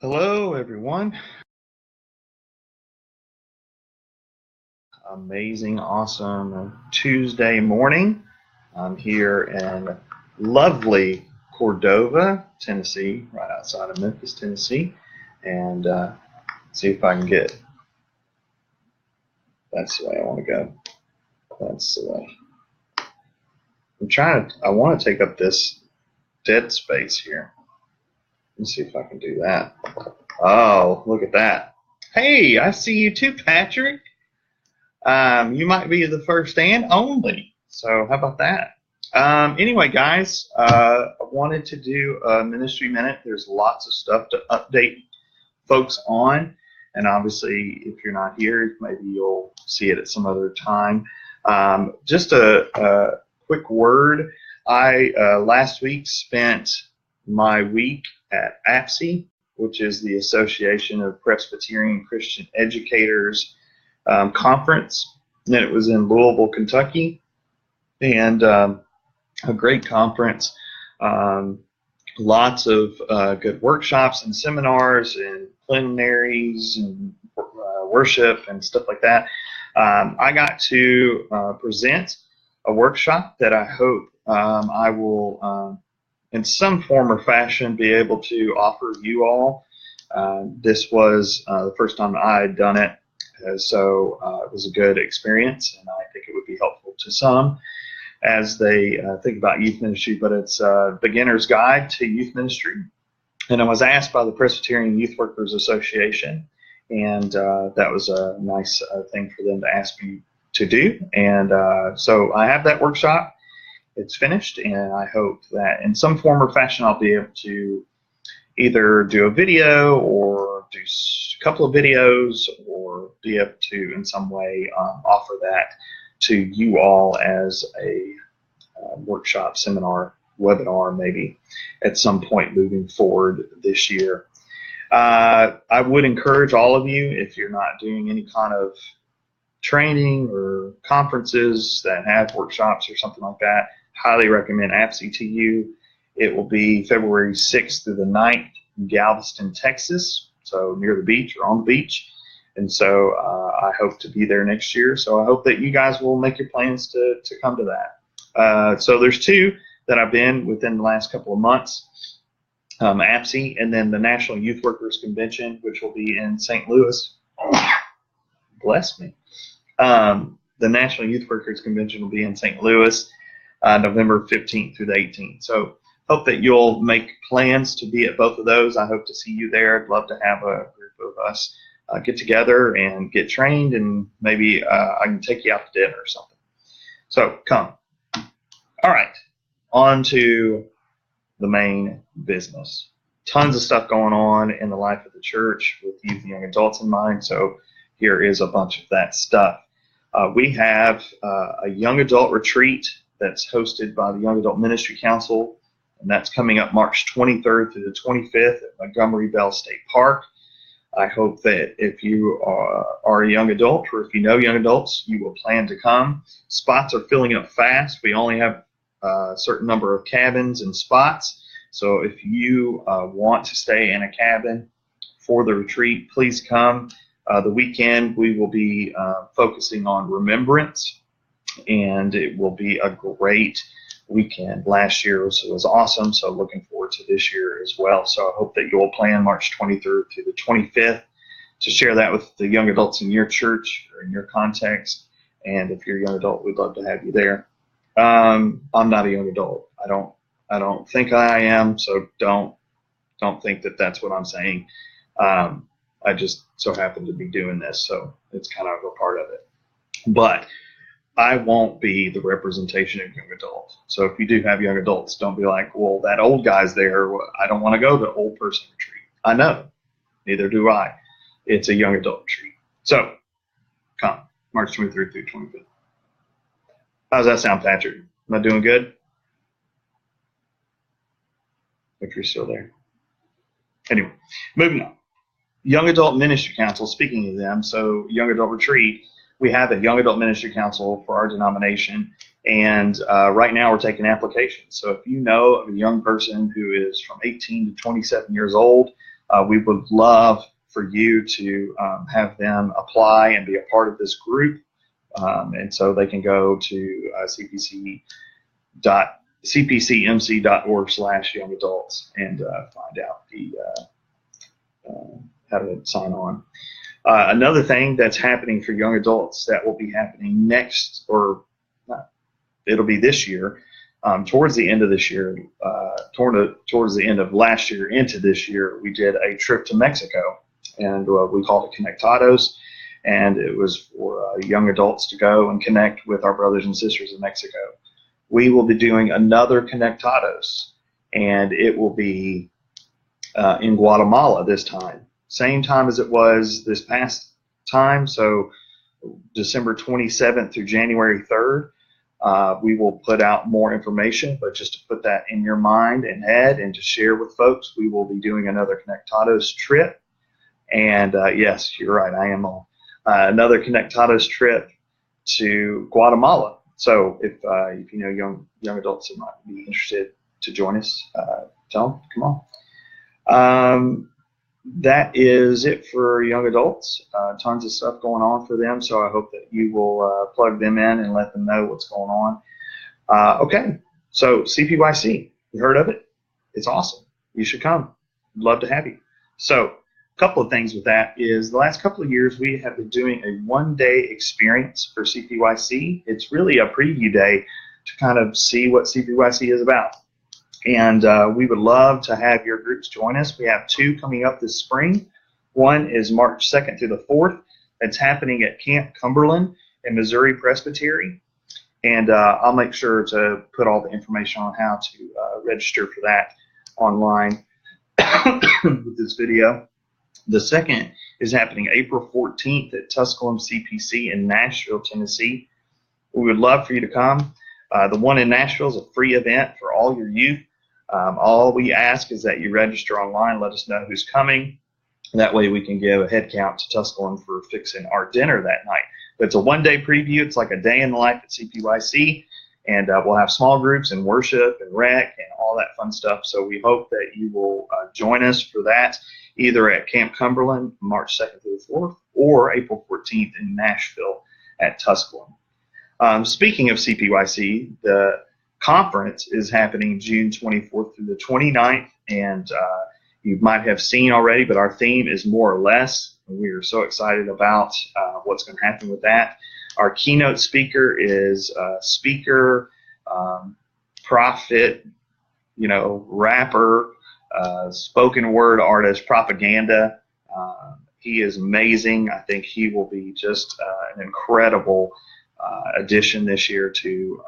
Hello, everyone. Amazing, awesome Tuesday morning. I'm here in lovely Cordova, Tennessee, right outside of Memphis, Tennessee, and see if I can get. That's the way I want to go. That's the way. I want to take up this dead space here. Let's see if I can do that. Oh, look at that. Hey, I see you too, Patrick. You might be the first and only. So how about that? Anyway, guys, I wanted to do a ministry minute. There's lots of stuff to update folks on. And obviously, if you're not here, maybe you'll see it at some other time. Just a quick word. I last week spent my week at APCE, which is the Association of Presbyterian Christian Educators conference. And it was in Louisville, Kentucky, and a great conference. Lots of good workshops and seminars and plenaries and worship and stuff like that. I got to present a workshop that I hope I will, in some form or fashion, be able to offer you all. This was the first time I had done it, so it was a good experience, and I think it would be helpful to some as they think about youth ministry. But it's a beginner's guide to youth ministry, and I was asked by the Presbyterian Youth Workers Association, and that was a nice thing for them to ask me to do. And so I have that workshop. It's finished, and I hope that in some form or fashion I'll be able to either do a video or do a couple of videos, or be able to in some way offer that to you all as a workshop, seminar, webinar, maybe at some point moving forward this year. I would encourage all of you, if you're not doing any kind of training or conferences that have workshops or something like that, highly recommend ABCTU. It will be February 6th through the 9th in Galveston, Texas, so near the beach or on the beach. And so I hope to be there next year. So I hope that you guys will make your plans to come to that. So there's two that I've been within the last couple of months, APCE, and then the National Youth Workers Convention, which will be in St. Louis. Bless me. The National Youth Workers Convention will be in St. Louis, November 15th through the 18th. So hope that you'll make plans to be at both of those. I hope to see you there. I'd love to have a group of us get together and get trained, and maybe I can take you out to dinner or something. So come. All right, on to the main business. Tons of stuff going on in the life of the church with youth and young adults in mind. So here is a bunch of that stuff. We have a young adult retreat that's hosted by the Young Adult Ministry Council, and that's coming up March 23rd through the 25th at Montgomery Bell State Park. I hope that if you are a young adult, or if you know young adults, you will plan to come. Spots are filling up fast. We only have a certain number of cabins and spots. So if you want to stay in a cabin for the retreat, please come. The weekend we will be focusing on remembrance, and it will be a great weekend. Last year was awesome, so looking forward to this year as well. So I hope that you'll plan March 23rd through the 25th to share that with the young adults in your church or in your context. And if you're a young adult, we'd love to have you there. I'm not a young adult. I don't think I am, so don't think that that's what I'm saying. I just so happen to be doing this, so it's kind of a part of it. But I won't be the representation of young adults. So if you do have young adults, don't be like, well, that old guy's there. I don't want to go to old person retreat. I know. Neither do I. It's a young adult retreat. So come, March 23rd through 25th. How does that sound, Patrick? Am I doing good? If you're still there. Anyway, moving on. Young Adult Ministry Council, speaking of them, so Young Adult Retreat, we have a Young Adult Ministry Council for our denomination, and right now we're taking applications. So if you know of a young person who is from 18 to 27 years old, we would love for you to have them apply and be a part of this group. And so they can go to cpcmc.org/youngadults and find out how to sign on. Another thing that's happening for young adults that will be happening next, or it'll be this year, towards the end of this year, towards the end of last year into this year, we did a trip to Mexico, and we called it Conectados, and it was for young adults to go and connect with our brothers and sisters in Mexico. We will be doing another Conectados, and it will be in Guatemala this time. Same time as it was this past time, so December 27th through January 3rd. We will put out more information, but just to put that in your mind and head and to share with folks, we will be doing another Conectados trip. And yes, you're right, I am on. Another Conectados trip to Guatemala. So if you know young adults that might be interested to join us, tell them, come on. That is it for young adults. Tons of stuff going on for them, so I hope that you will plug them in and let them know what's going on. Okay, so CPYC, you heard of it? It's awesome. You should come. I'd love to have you. So a couple of things with that is the last couple of years we have been doing a one-day experience for CPYC. It's really a preview day to kind of see what CPYC is about. And we would love to have your groups join us. We have two coming up this spring. One is March 2nd through the 4th. It's happening at Camp Cumberland in Missouri Presbytery. And I'll make sure to put all the information on how to register for that online with this video. The second is happening April 14th at Tusculum CPC in Nashville, Tennessee. We would love for you to come. The one in Nashville is a free event for all your youth. All we ask is that you register online, let us know who's coming. That way we can give a head count to Tusculum for fixing our dinner that night. But it's a one-day preview. It's like a day in the life at CPYC. And we'll have small groups and worship and rec and all that fun stuff. So we hope that you will join us for that, either at Camp Cumberland, March 2nd through the 4th, or April 14th in Nashville at Tusculum. Speaking of CPYC, the conference is happening June 24th through the 29th, and you might have seen already, but our theme is more or less. We are so excited about what's going to happen with that. Our keynote speaker is speaker, prophet, rapper, spoken word artist, propaganda. He is amazing. I think he will be just an incredible addition this year to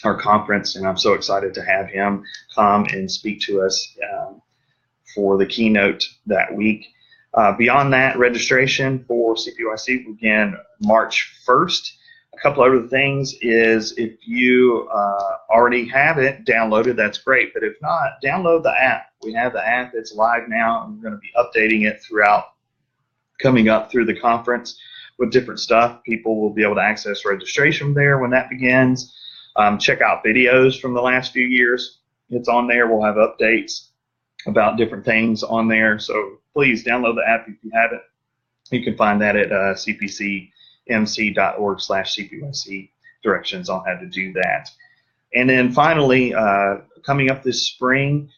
our conference, and I'm so excited to have him come and speak to us for the keynote that week. Beyond that, registration for CPYC will begin March 1st. A couple other things is if you already have it downloaded, that's great, but if not, download the app. We have the app. It's live now, and we're going to be updating it throughout, coming up through the conference with different stuff. People will be able to access registration there when that begins. Check out videos from the last few years. It's on there. We'll have updates about different things on there. So please download the app if you haven't. You can find that at cpcmc.org/CPYC, directions on how to do that. And then finally, coming up this spring,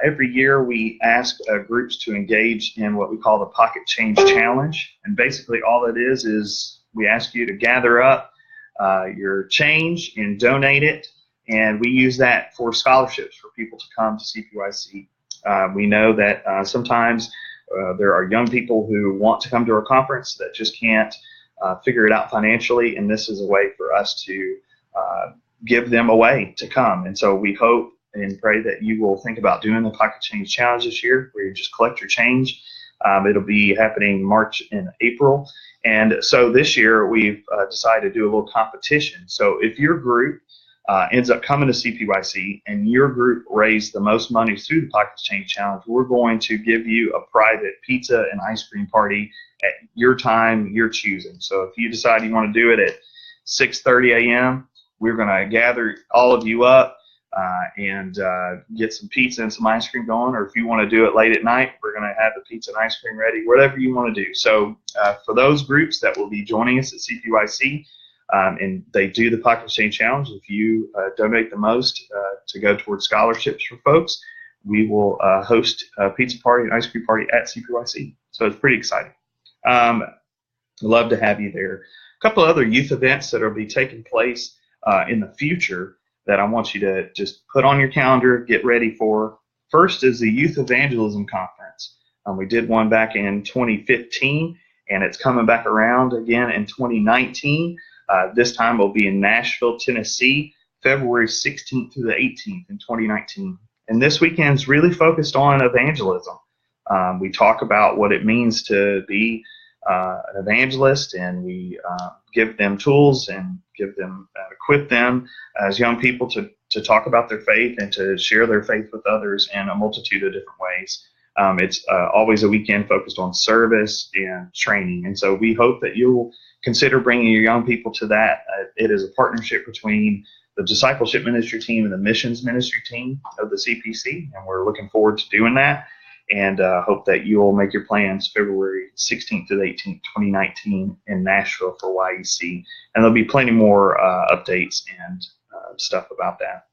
every year we ask groups to engage in what we call the Pocket Change Challenge. And basically all it is we ask you to gather up your change and donate it. And we use that for scholarships for people to come to CPYC. We know that sometimes there are young people who want to come to our conference that just can't figure it out financially, and this is a way for us to give them a way to come. And so we hope and pray that you will think about doing the Pocket Change Challenge this year, where you just collect your change. It'll be happening March and April. And so this year we've decided to do a little competition. So if your group ends up coming to CPYC and your group raised the most money through the Pocket Change Challenge, we're going to give you a private pizza and ice cream party at your time, your choosing. So if you decide you want to do it at 6:30 a.m., we're going to gather all of you up. and get some pizza and some ice cream going. Or if you want to do it late at night, we're going to have the pizza and ice cream ready, whatever you want to do. So for those groups that will be joining us at CPYC, and they do the Pocket Exchange Challenge, if you donate the most to go towards scholarships for folks, we will host a pizza party and ice cream party at CPYC. So it's pretty exciting. Love to have you there. A couple of other youth events that will be taking place in the future that I want you to just put on your calendar, get ready for. First is the Youth Evangelism Conference. We did one back in 2015, and it's coming back around again in 2019. This time will be in Nashville, Tennessee, February 16th through the 18th in 2019. And this weekend's really focused on evangelism. We talk about what it means to be an evangelist, and we give them tools and equip them as young people to talk about their faith and to share their faith with others in a multitude of different ways. It's always a weekend focused on service and training, and so we hope that you'll consider bringing your young people to that. It is a partnership between the Discipleship Ministry team and the Missions Ministry team of the CPC, and we're looking forward to doing that, and hope that you'll make your plans February 16th to the 18th, 2019 in Nashville for YEC, and there'll be plenty more updates and stuff about that.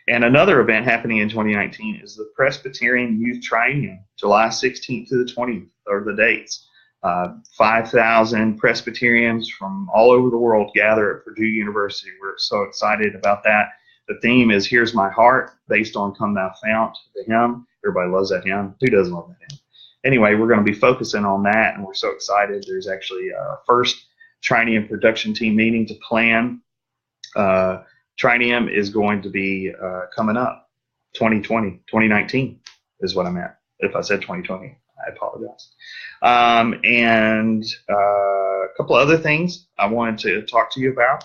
And another event happening in 2019 is the Presbyterian Youth Triennium, July 16th to the 20th, are the dates. 5,000 Presbyterians from all over the world gather at Purdue University. We're so excited about that. The theme is Here's My Heart, based on Come Thou Fount, the hymn. Everybody loves that hymn. Who doesn't love that hymn? Anyway, we're going to be focusing on that, and we're so excited. There's actually a first Triennium production team meeting to plan. Triennium is going to be coming up 2019 is what I meant. If I said 2020, I apologize. And a couple other things I wanted to talk to you about.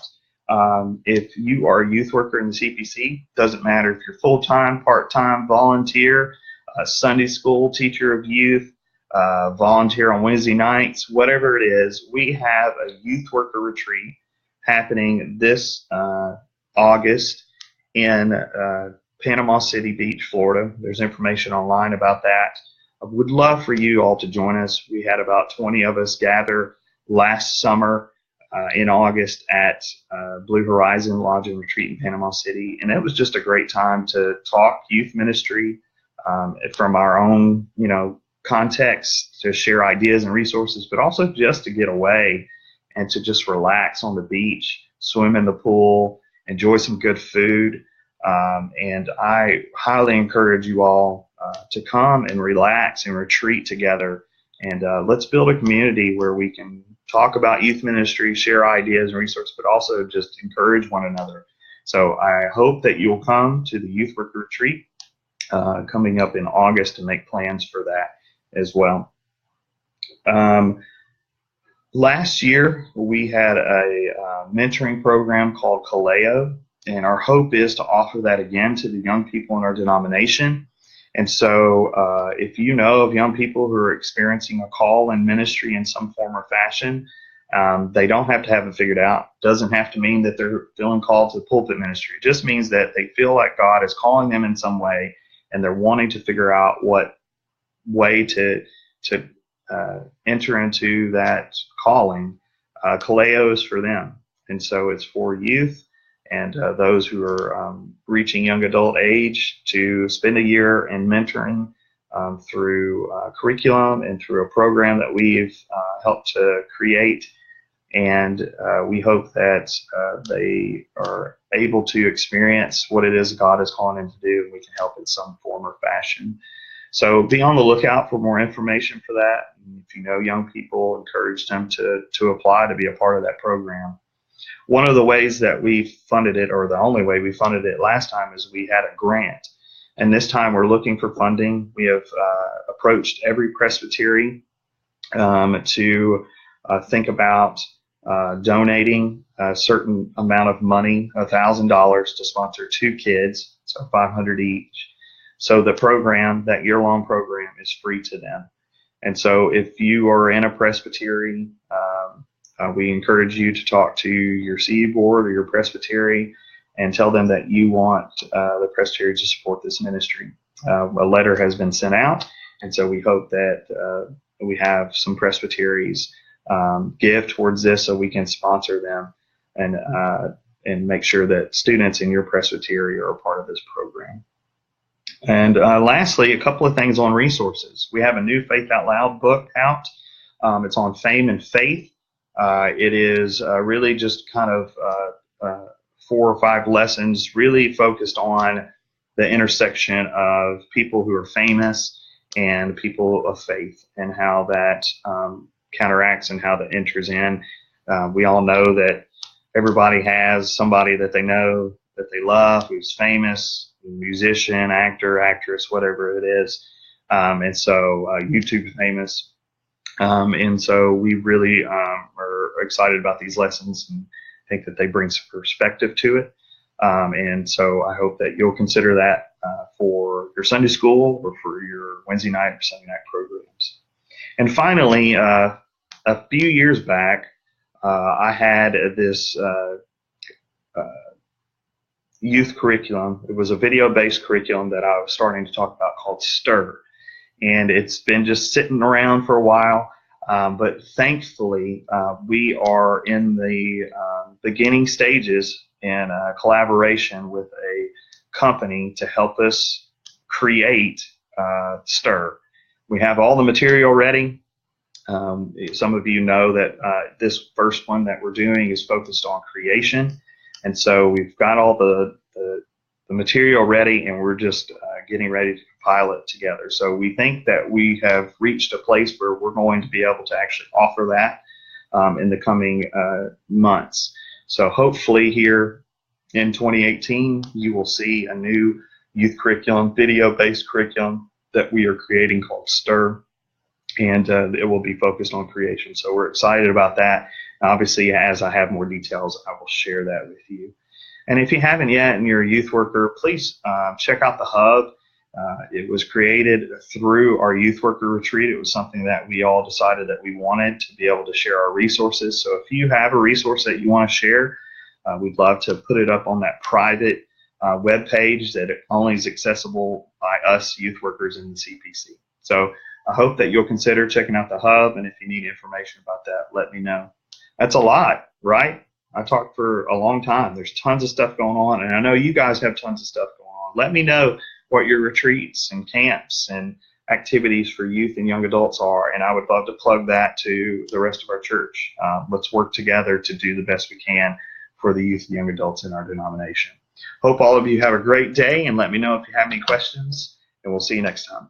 If you are a youth worker in the CPC, doesn't matter if you're full-time, part-time, volunteer, Sunday school teacher of youth, volunteer on Wednesday nights, whatever it is, we have a youth worker retreat happening this August in Panama City Beach, Florida. There's information online about that. I would love for you all to join us. We had about 20 of us gather last summer in August at Blue Horizon Lodge and Retreat in Panama City, and it was just a great time to talk youth ministry from our own, context, to share ideas and resources, but also just to get away and to just relax on the beach, swim in the pool, enjoy some good food, and I highly encourage you all to come and relax and retreat together, and let's build a community where we can talk about youth ministry, share ideas and resources, but also just encourage one another. So I hope that you'll come to the Youth Worker Retreat coming up in August and make plans for that as well. Last year, we had a mentoring program called Kaleo, and our hope is to offer that again to the young people in our denomination. And so if you know of young people who are experiencing a call in ministry in some form or fashion, they don't have to have it figured out. It doesn't have to mean that they're feeling called to pulpit ministry. It just means that they feel like God is calling them in some way, and they're wanting to figure out what way to enter into that calling. Kaleo is for them. And so it's for youth and those who are reaching young adult age to spend a year in mentoring through curriculum and through a program that we've helped to create. And we hope that they are able to experience what it is God is calling them to do, and we can help in some form or fashion. So be on the lookout for more information for that. And if you know young people, encourage them to apply to be a part of that program. One of the ways that we funded it, or the only way we funded it last time, is we had a grant. And this time we're looking for funding. We have approached every presbytery to think about donating a certain amount of money, $1,000, to sponsor 2 kids, so $500 each. So the program, that year-long program, is free to them. And so if you are in a presbytery, we encourage you to talk to your CE board or your presbytery and tell them that you want the presbytery to support this ministry. A letter has been sent out, and so we hope that we have some presbyteries give towards this so we can sponsor them and make sure that students in your presbytery are a part of this program. And lastly, a couple of things on resources. We have a new Faith Out Loud book out. It's on fame and faith. It is really just kind of 4 or 5 lessons really focused on the intersection of people who are famous and people of faith, and how that counteracts and how that enters in. We all know that everybody has somebody that they know, that they love, who's famous, musician, actor, actress, whatever it is. And so YouTube famous. And so we really are excited about these lessons and think that they bring some perspective to it. And so I hope that you'll consider that for your Sunday school or for your Wednesday night or Sunday night programs. And finally, a few years back, I had this youth curriculum. It was a video-based curriculum that I was starting to talk about called STIR. And it's been just sitting around for a while. But thankfully, we are in the beginning stages in collaboration with a company to help us create STIR. We have all the material ready. Some of you know that this first one that we're doing is focused on creation. And so we've got all the material ready, and we're just getting ready to compile it together. So we think that we have reached a place where we're going to be able to actually offer that in the coming months. So hopefully here in 2018, you will see a new youth curriculum, video-based curriculum that we are creating called STIR, and it will be focused on creation. So we're excited about that. Obviously, as I have more details, I will share that with you. And if you haven't yet and you're a youth worker, please check out the Hub. It was created through our youth worker retreat. It was something that we all decided that we wanted to be able to share our resources. So if you have a resource that you want to share, we'd love to put it up on that private web page that only is accessible by us youth workers in the CPC. So I hope that you'll consider checking out the Hub, and if you need information about that, let me know. That's a lot, right? I talked for a long time. There's tons of stuff going on, and I know you guys have tons of stuff going on. Let me know what your retreats and camps and activities for youth and young adults are, and I would love to plug that to the rest of our church. Let's work together to do the best we can for the youth and young adults in our denomination. Hope all of you have a great day, and let me know if you have any questions, and we'll see you next time.